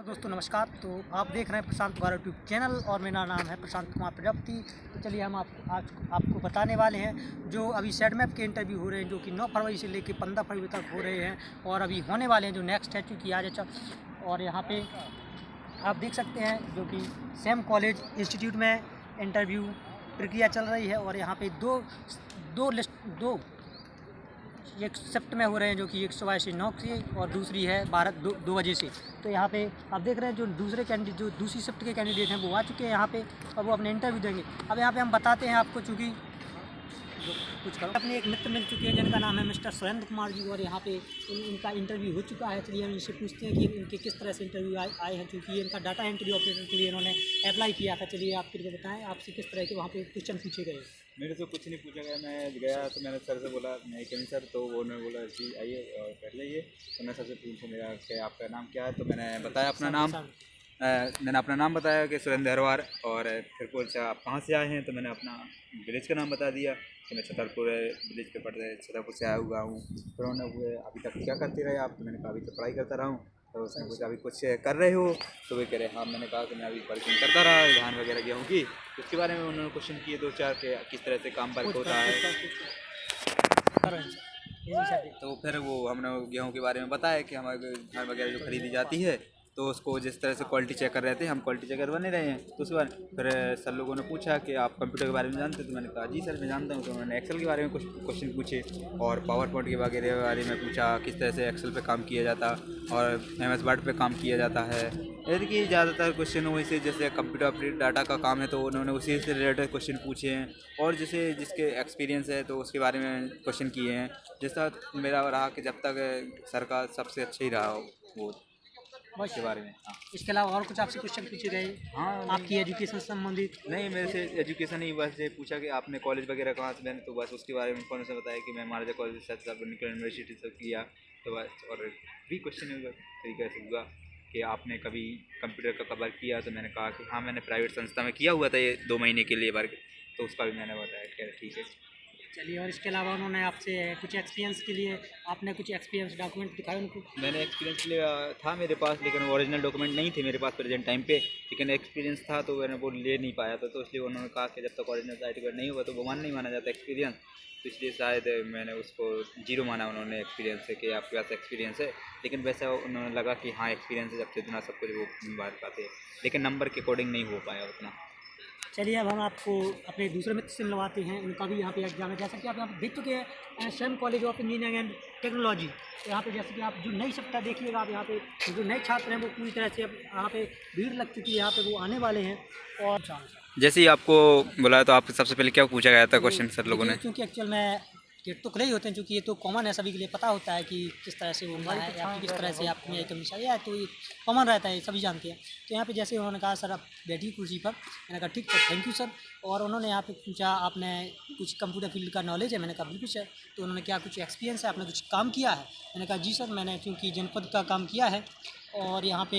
दोस्तों नमस्कार। तो आप देख रहे हैं प्रशांत कुमार यूट्यूब चैनल और मेरा नाम है प्रशांत कुमार प्रजापति। तो चलिए हम आज आपको बताने वाले हैं जो अभी सेडमैप के इंटरव्यू हो रहे हैं, जो कि 9 फरवरी से लेकर 15 फरवरी तक हो रहे हैं और अभी होने वाले हैं, जो नेक्स्ट है चूँकि आज और यहाँ पे आप देख सकते हैं जो कि सेम कॉलेज इंस्टीट्यूट में इंटरव्यू प्रक्रिया चल रही है और यहाँ पे दो एक शिफ्ट में हो रहे हैं, जो कि एक सुबह से 9 से और दूसरी है 2 बजे से। तो यहाँ पे आप देख रहे हैं जो दूसरी शिफ्ट के कैंडिडेट हैं वो आ चुके हैं यहाँ पे और वो अपने इंटरव्यू देंगे। अब यहाँ पे हम बताते हैं आपको, चूँकि कुछ करो अपने एक मित्र मिल चुके हैं जिनका नाम है मिस्टर सुरेंद्र कुमार जी और यहाँ पे इनका इंटरव्यू हो चुका है। चलिए हम इनसे पूछते हैं कि इनके किस तरह से इंटरव्यू आए हैं, क्योंकि इनका डाटा एंट्री ऑपरेटर के लिए इन्होंने अप्लाई किया था। चलिए आप फिर बताएं आपसे किस तरह के वहाँ पे क्वेश्चन पूछे गए। मेरे से कुछ नहीं पूछा गया। मैं गया तो मैंने सर से बोला मैं कहीं सर, तो उन्होंने बोला जी आइए और कर लीजिए। तो मैं सबसे पूछा मेरा कि आपका नाम क्या है, तो मैंने बताया अपना नाम। मैंने अपना नाम बताया कि सुरेंद्र हरवार, और फिर पूछा आप कहाँ से आए हैं, तो मैंने अपना विलेज का नाम बता दिया कि मैं छतरपुर विलेज के पढ़ते छतरपुर से आया हुआ हूँ। फिर उन्होंने अभी तक क्या करते रहे आप, तो मैंने कहा अभी तो पढ़ाई करता रहा हूँ। तो उसने पूछा अभी कुछ कर रहे हो, तो वे कह रहे हाँ। मैंने कहा कि मैं अभी पढ़ाई करता रहा, धान वगैरह गेहूँ की। उसके बारे में उन्होंने क्वेश्चन किए 2-4 के किस तरह से काम वर्क होता है। तो फिर वो हमने गेहूँ के बारे में बताया कि हमारे धान वगैरह जो खरीदी जाती है, तो उसको जिस तरह से क्वालिटी चेक कर रहे थे, हम क्वालिटी चेकर बने रहे हैं। तो उसके बाद फिर सर लोगों ने पूछा कि आप कंप्यूटर के बारे में जानते हैं, तो मैंने कहा जी सर मैं जानता हूँ। तो उन्होंने एक्सेल के बारे में कुछ क्वेश्चन पूछे और पावर पॉइंट के बारे में पूछा, किस तरह से एक्सेल पे काम किया जाता और MS वर्ड पे काम किया जाता है। यदि कि ज़्यादातर क्वेश्चन वही से जैसे कंप्यूटर अपडेट डाटा का काम है, तो उन्होंने उसी से रिलेटेड क्वेश्चन पूछे हैं। और जैसे जिसके एक्सपीरियंस है तो उसके बारे में क्वेश्चन किए हैं। जैसा मेरा रहा कि जब तक सर का सबसे अच्छा ही रहा हो वो के बारे में। हाँ, इसके अलावा और कुछ आपसे क्वेश्चन पूछे गए? हाँ, आपकी एजुकेशन संबंधित? नहीं, मेरे से एजुकेशन ही बस ये पूछा कि आपने कॉलेज वगैरह कहाँ से, मैंने तो बस उसके बारे में कौन सा बताया कि मैं महाराजा कॉलेज से यूनिवर्सिटी से किया। तो बस और भी क्वेश्चन तरीके से हुआ कि आपने कभी कंप्यूटर का कवर किया, तो मैंने कहा कि हाँ मैंने प्राइवेट संस्था में किया हुआ था ये 2 महीने के लिए वर्क। तो उसका भी मैंने बताया कि ठीक है। चलिए, और इसके अलावा उन्होंने आपसे कुछ एक्सपीरियंस के लिए आपने कुछ एक्सपीरियंस डॉक्यूमेंट दिखाए उनको? मैंने एक्सपीरियंस के लिए था मेरे पास, लेकिन ओरिजिनल डॉक्यूमेंट नहीं थे मेरे पास प्रेजेंट टाइम पे। लेकिन एक्सपीरियंस था तो मैंने वो ले नहीं पाया था। तो इसलिए उन्होंने कहा कि जब तक ओरिजिनल सर्टिफिकेट नहीं होगा तो वो नहीं माना जाता एक्सपीरियंस। तो इसलिए शायद मैंने उसको 0 माना उन्होंने एक्सपीरियंस से कि आपके पास एक्सपीरियंस है। लेकिन वैसा उन्होंने लगा कि हाँ एक्सपीरियंस है, जब से इतना सब कुछ वो बात पाते हैं, लेकिन नंबर के अकॉर्डिंग नहीं हो पाया उतना। चलिए, अब हम आपको अपने दूसरे मित्र से मिलवाते हैं। उनका भी यहाँ पे एग्जाम है। जैसा कि आप यहाँ पे देख चुके हैं same college of engineering and technology. तो यहाँ पे जैसे कि आप जो नई शिफ्ट देखिएगा, आप यहाँ पे जो नए छात्र हैं वो पूरी तरह से अब यहाँ पे भीड़ लग चुकी है, यहाँ पे वो आने वाले हैं। और जैसे ही आपको बुलाया तो आपको सबसे पहले क्या पूछा गया था क्वेश्चन सर लोगों ने? क्योंकि एक्चुअल में गेट तो खुले ही होते हैं, क्योंकि ये तो कॉमन है, सभी के लिए पता होता है कि किस तरह से होना है या फिर किस तरह से आप में आइटम चाहिए, तो ये कॉमन रहता है, सभी जानते हैं। तो यहाँ पे जैसे उन्होंने कहा सर आप बैठिए कुर्सी पर, मैंने कहा ठीक है थैंक यू सर। और उन्होंने यहाँ पे पूछा आपने कुछ कंप्यूटर फील्ड का नॉलेज है, मैंने कहा बिल्कुल सर। तो उन्होंने क्या कुछ एक्सपीरियंस है, आपने कुछ काम किया है? मैंने कहा जी सर मैंने चूँकि जनपद का काम किया है और यहाँ पे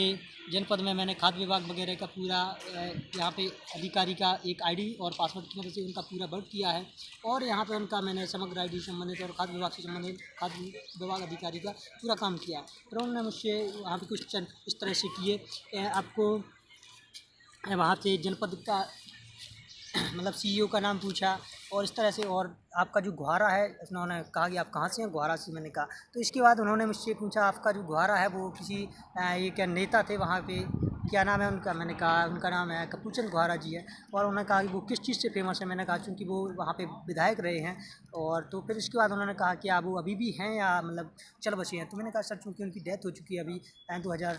जनपद में मैंने खाद्य विभाग वगैरह का पूरा यहाँ पे अधिकारी का एक आईडी और पासवर्ड की मदद से उनका पूरा वर्क किया है। और यहाँ पे उनका मैंने समग्र आईडी संबंधित और खाद्य विभाग से संबंधित खाद्य विभाग अधिकारी का पूरा काम किया। फिर उन्होंने मुझसे वहाँ पे कुछ इस तरह से किए, आपको वहाँ से जनपद का मतलब CEO का नाम पूछा और इस तरह से। और आपका जो गुहारा है, उन्होंने कहा कि आप कहाँ से हैं? गुहारा से। मैंने कहा। तो इसके बाद उन्होंने मुझसे पूछा आपका जो गुहारा है वो किसी ये क्या नेता थे वहाँ पे, क्या नाम है उनका? मैंने कहा उनका नाम है कपूरचंद गुहारा जी है। और उन्होंने कहा कि वो किस चीज़ से फेमस है? मैंने कहा चूँकि वो वहाँ पे विधायक रहे हैं। और तो फिर इसके बाद उन्होंने कहा कि आप वो अभी भी हैं या मतलब चल बचे हैं? तो मैंने कहा सर चूँकि उनकी डेथ हो चुकी है अभी 2000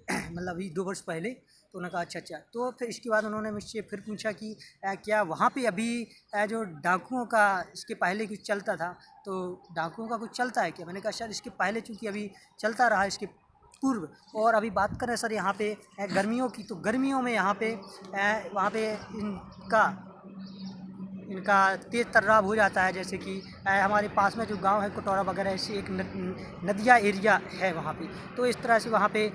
मतलब अभी 2 वर्ष पहले। तो उन्होंने कहा अच्छा। तो फिर इसके बाद उन्होंने मुझसे फिर पूछा कि क्या वहाँ पे अभी जो डाकुओं का इसके पहले कुछ चलता था, तो डाकुओं का कुछ चलता है क्या? मैंने कहा सर इसके पहले चूँकि अभी चलता रहा, इसके पूर्व। और अभी बात करें सर यहाँ पे गर्मियों की, तो गर्मियों में यहाँ पे वहाँ पे इनका तेज़ तर्राब हो जाता है। जैसे कि हमारे पास में जो गांव है कटौरा वगैरह, ऐसी एक नदिया एरिया है वहाँ पे। तो इस तरह से वहाँ पे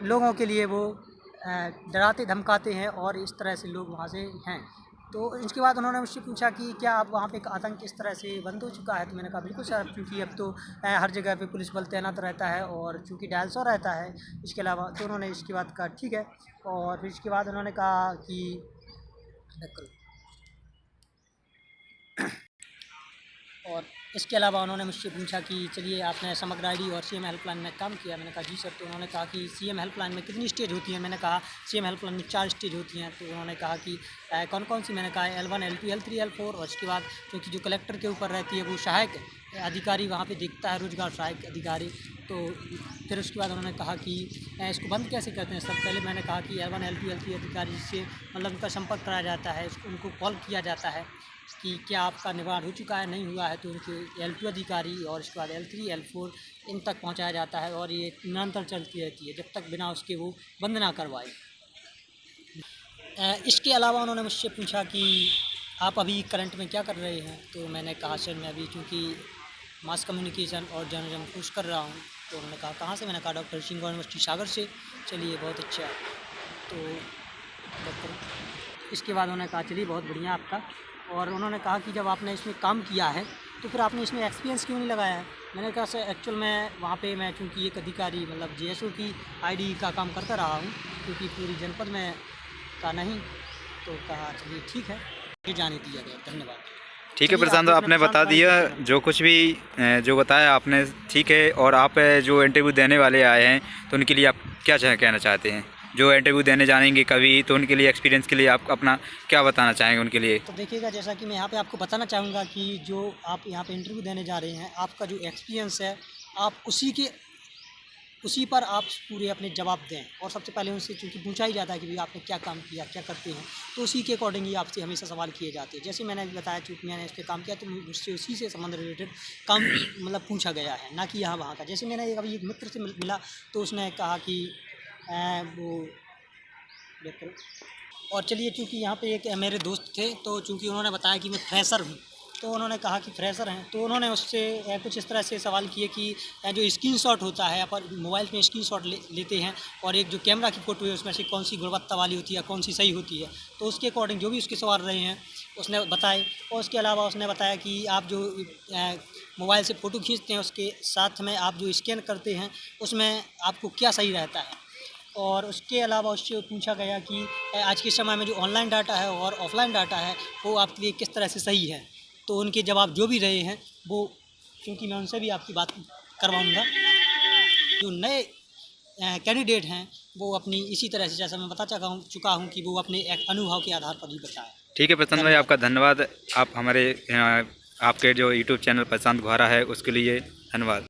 लोगों के लिए वो डराते धमकाते हैं और इस तरह से लोग वहाँ से हैं। तो इसके बाद उन्होंने मुझसे पूछा कि क्या आप वहाँ पे आतंक किस तरह से बंद हो चुका है, तो मैंने कहा बिल्कुल सर, क्योंकि अब तो हर जगह पे पुलिस बल तैनात रहता है और चूँकि डायल 100 रहता है। इसके अलावा तो उन्होंने इसके बाद कहा ठीक है, और फिर इसके बाद उन्होंने कहा कि और इसके अलावा उन्होंने मुझसे पूछा कि चलिए आपने समग्र आईडी और सीएम हेल्पलाइन में काम किया। मैंने कहा जी सर। तो उन्होंने कहा कि सीएम हेल्पलाइन में कितनी स्टेज होती है। मैंने कहा सीएम हेल्पलाइन में 4 स्टेज होती हैं। तो उन्होंने कहा कि कौन कौन सी। मैंने कहा L1 L2 L3 L4। और इसके बाद क्योंकि जो कलेक्टर के ऊपर रहती है वो सहायक अधिकारी वहाँ पे देखता है, रोजगार सहायक अधिकारी। तो फिर उसके बाद उन्होंने कहा कि इसको बंद कैसे करते हैं सर। पहले मैंने कहा कि L1 L2 L3 अधिकारी से मतलब उनका संपर्क कराया जाता है, उनको कॉल किया जाता है कि क्या आपका निवारण हो चुका है, नहीं हुआ है तो उनके L2 अधिकारी और इसके बाद L3 L4 इन तक पहुंचाया जाता है। और ये निरंतर चलती रहती है जब तक बिना उसके वो बंद ना करवाए। इसके अलावा उन्होंने मुझसे पूछा कि आप अभी करंट में क्या कर रहे हैं। तो मैंने कहा सर मैं अभी चूँकि मास कम्युनिकेशन और जर्नलिज्म कोर्स कर रहा हूँ। तो उन्होंने कहा कहाँ से। मैंने कहा डॉक्टर सिंह यूनिवर्सिटी सागर से। चलिए बहुत अच्छा। तो डॉक्टर इसके बाद उन्होंने कहा चलिए बहुत बढ़िया आपका। और उन्होंने कहा कि जब आपने इसमें काम किया है तो फिर आपने इसमें एक्सपीरियंस क्यों नहीं लगाया है। मैंने कहा सर एक्चुअल में वहाँ पे मैं चूँकि एक अधिकारी मतलब JSO की ID का काम करता रहा हूँ, क्योंकि पूरी जनपद में का नहीं। तो कहा चलिए ठीक है, ये जाने दिया गया। धन्यवाद। ठीक है चलिए, प्रशांत, आपने आपने बता प्रशांत दिया भाई जो कुछ भी जो बताया आपने, ठीक है। और आप जो इंटरव्यू देने वाले आए हैं तो उनके लिए आप क्या कहना चाहते हैं। जो इंटरव्यू देने जाएंगे कभी तो उनके लिए एक्सपीरियंस के लिए आप अपना क्या बताना चाहेंगे उनके लिए। तो देखिएगा, जैसा कि मैं यहाँ पे आपको बताना चाहूँगा कि जो आप यहाँ पे इंटरव्यू देने जा रहे हैं, आपका जो एक्सपीरियंस है आप उसी पर आप पूरे अपने जवाब दें। और सबसे पहले उनसे चूँकि पूछा ही जाता है कि भाई आपने क्या काम किया, क्या करते हैं, तो उसी के अकॉर्डिंग ही आपसे हमेशा सवाल किए जाते हैं। जैसे मैंने बताया चूँकि मैंने इस पर काम किया तो मुझसे उसी से संबंध रिलेटेड काम मतलब पूछा गया है, ना कि यहाँ वहाँ का। जैसे मैंने अभी एक मित्र से मिला तो उसने कहा कि वो और चलिए चूँकि यहाँ पे एक मेरे दोस्त थे, तो चूँकि उन्होंने बताया कि मैं फ्रेशर हूँ, तो उन्होंने कहा कि फ्रेशर हैं। तो उन्होंने उससे कुछ इस तरह से सवाल किए कि जो स्क्रीनशॉट होता है अपन मोबाइल में स्क्रीनशॉट लेते हैं और एक जो कैमरा की फ़ोटो है उसमें से कौन सी गुणवत्ता वाली होती है, कौन सी सही होती है। तो उसके अकॉर्डिंग जो भी उसके सवाल रहे हैं उसने बताए। और उसके अलावा उसने बताया कि आप जो मोबाइल से फ़ोटो खींचते हैं उसके साथ में आप जो स्कैन करते हैं उसमें आपको क्या सही रहता है। और उसके अलावा उससे पूछा गया कि आज के समय में जो ऑनलाइन डाटा है और ऑफ़लाइन डाटा है वो आपके लिए किस तरह से सही है। तो उनके जवाब जो भी रहे हैं वो, क्योंकि मैं उनसे भी आपकी बात करवाऊँगा, जो नए कैंडिडेट हैं वो अपनी इसी तरह से, जैसा मैं बता चुका हूँ कि वो अपने एक अनुभव के आधार पर ही बताएं। ठीक है प्रशांत भाई, आपका धन्यवाद। आप हमारे आपके जो यूट्यूब चैनल प्रशांत गुहारा है उसके लिए धन्यवाद।